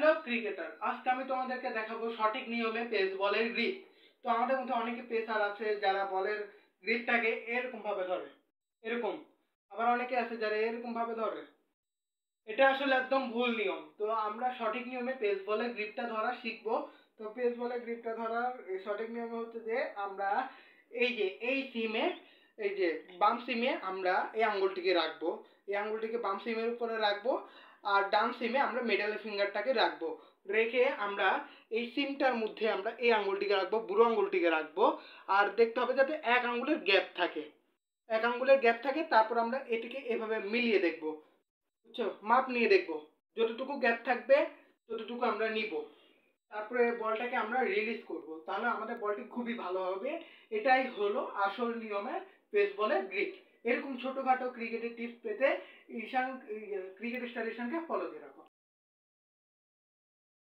Hello cricketer, আজকে আমি তোমাদেরকে দেখাবো সঠিক নিয়মে পেস বলের গ্রিপ। তো আমাদের মধ্যে অনেকে পেসার আছে যারা বলের গ্রিপটাকে এরকম ভাবে ধরে, এরকম। আবার অনেকে আছে যারা এরকম ভাবে ধরে। এটা আসলে একদম ভুল নিয়ম। তো আমরা সঠিক নিয়মে পেস বলের গ্রিপটা ধরা শিখবো। তো পেস বলের গ্রিপটা ধরার সঠিক নিয়ম হচ্ছে যে আমরা এই যে এই সিমে, এই যে বাম সিমে আমরা এই আঙ্গুলটিকে রাখবো, এই আঙ্গুলটিকে বাম সিমের উপরে রাখবো, আর ডান সিমে আমরা মিডল ফিঙ্গারটাকে রাখবো। রেখে আমরা এই সিমটার মধ্যে আমরা এই আঙ্গুলটিকে রাখবো, বুড়ো আঙ্গুলটিকে রাখবো। আর দেখতে হবে যাতে এক আঙ্গুলের গ্যাপ থাকে, এক আঙ্গুলের গ্যাপ থাকে। তারপর আমরা এটিকে এভাবে মিলিয়ে দেখবো, বুঝছো, মাপ নিয়ে দেখবো যতটুকু গ্যাপ থাকবে ততটুকু আমরা নিব। তারপরে বলটাকে আমরা রিলিজ করব, তাহলে আমাদের বলটি খুবই ভালো হবে। এটাই হলো আসল নিয়মে পেস বলের গ্রিপ। এরকম ছোটখাটো ক্রিকেটের টিপস পেতে ঈশান ক্রিকেট স্টার ঈশানকে ফলো দিয়ে রাখো।